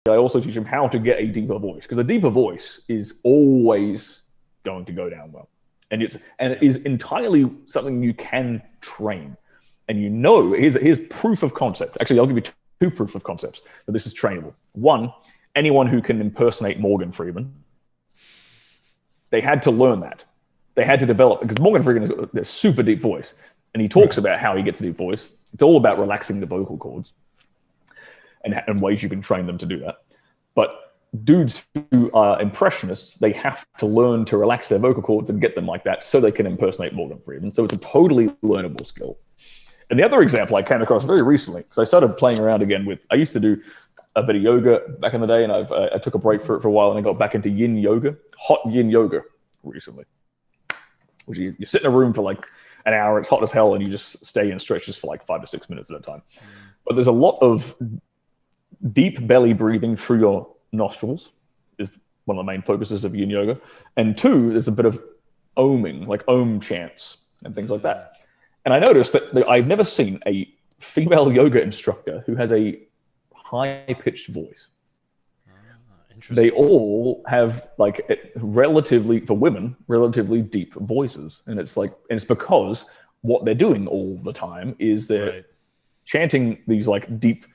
I also teach them how to get a deeper voice, because a deeper voice is always going to go down well. And it is entirely something you can train. And here's proof of concept. Actually, I'll give you two proof of concepts that this is trainable. One, anyone who can impersonate Morgan Freeman, they had to learn that. They had to develop, because Morgan Freeman has got a super deep voice. And he talks about how he gets a deep voice. It's all about relaxing the vocal cords and ways you can train them to do that. But dudes who are impressionists, they have to learn to relax their vocal cords and get them like that so they can impersonate Morgan Freeman. So it's a totally learnable skill. And the other example I came across very recently, because I started playing around again I used to do a bit of yoga back in the day, and I took a break for it for a while, and I got back into yin yoga, hot yin yoga recently. Which you sit in a room for like an hour, it's hot as hell, and you just stay in stretches for like 5 to 6 minutes at a time. But there's a lot of deep belly breathing through your nostrils is one of the main focuses of yin yoga. And 2, there's a bit of oming, like om chants and things like that. And I noticed that I've never seen a female yoga instructor who has a high-pitched voice. They all have like relatively, for women, relatively deep voices. And it's because what they're doing all the time is they're chanting these like deep,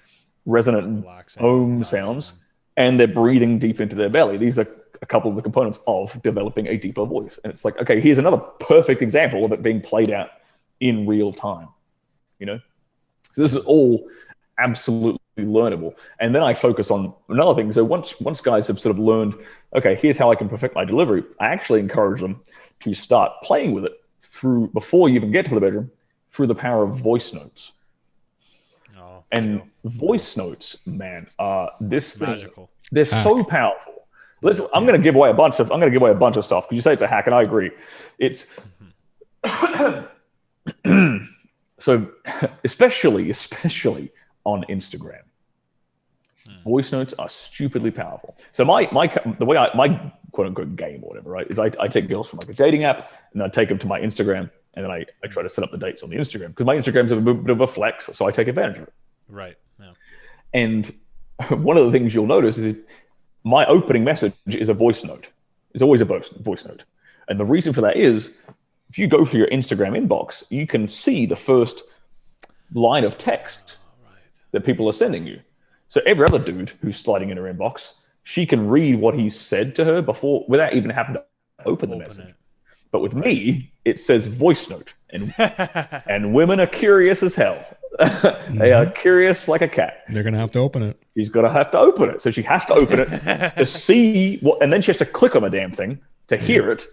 resonant om sounds, and they're breathing deep into their belly. These are a couple of the components of developing a deeper voice. And it's like, okay, here's another perfect example of it being played out in real time, So this is all absolutely learnable. And then I focus on another thing. So once guys have sort of learned, okay, here's how I can perfect my delivery, I actually encourage them to start playing with it before you even get to the bedroom, through the power of voice notes. Voice notes, man, this thing, magical. They're so powerful. I'm going to give away a bunch of stuff, because you say it's a hack, and I agree. It's so especially on Instagram, voice notes are stupidly powerful. So my quote unquote game or whatever, right, is I take girls from like a dating app, and I take them to my Instagram, and then I try to set up the dates on the Instagram, because my Instagram's a bit of a flex, so I take advantage of it. Right. Yeah. And one of the things you'll notice is my opening message is a voice note. It's always a voice note. And the reason for that is, if you go through your Instagram inbox, you can see the first line of text that people are sending you. So every other dude who's sliding in her inbox, she can read what he said to her before, without even having to open the message. But with me, it says voice note, and women are curious as hell. They are curious like a cat. They're going to have to open it. She's going to have to open it. So she has to open it to see what, and then she has to click on the damn thing to hear it.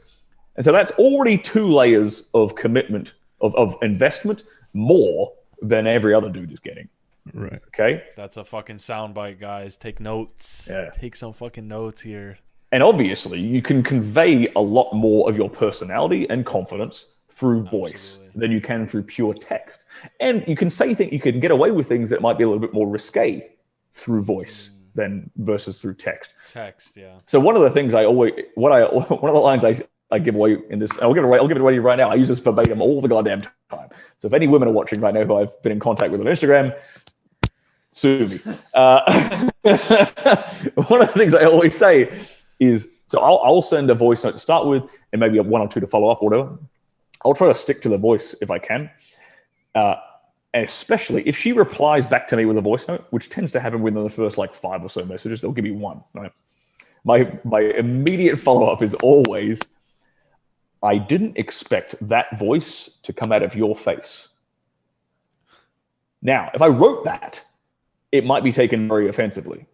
And so that's already 2 layers of commitment, of investment, more than every other dude is getting. Right. Okay? That's a fucking soundbite, guys. Take notes. Yeah. Take some fucking notes here. And obviously, you can convey a lot more of your personality and confidence through voice than you can through pure text. And you can say things, you can get away with things that might be a little bit more risque through voice than versus through text. Text, yeah. So one of the things one of the lines I give away in this, I'll give it away to you right now. I use this verbatim all the goddamn time. So if any women are watching right now who I've been in contact with on Instagram, sue me. One of the things I always say is, so I'll send a voice note to start with, and maybe 1 or 2 to follow up or whatever. I'll try to stick to the voice if I can. Especially if she replies back to me with a voice note, which tends to happen within the first like 5 or so messages. They'll give me 1, right? My immediate follow-up is always, I didn't expect that voice to come out of your face. Now, if I wrote that, it might be taken very offensively.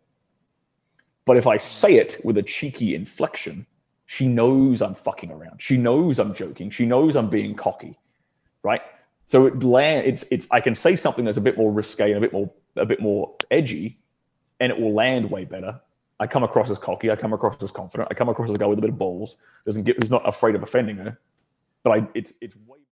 But if I say it with a cheeky inflection, she knows I'm fucking around. She knows I'm joking. She knows I'm being cocky, right? So I can say something that's a bit more risque and a bit more edgy, and it will land way better. I come across as cocky. I come across as confident. I come across as a guy with a bit of balls, who's not afraid of offending her. But it's way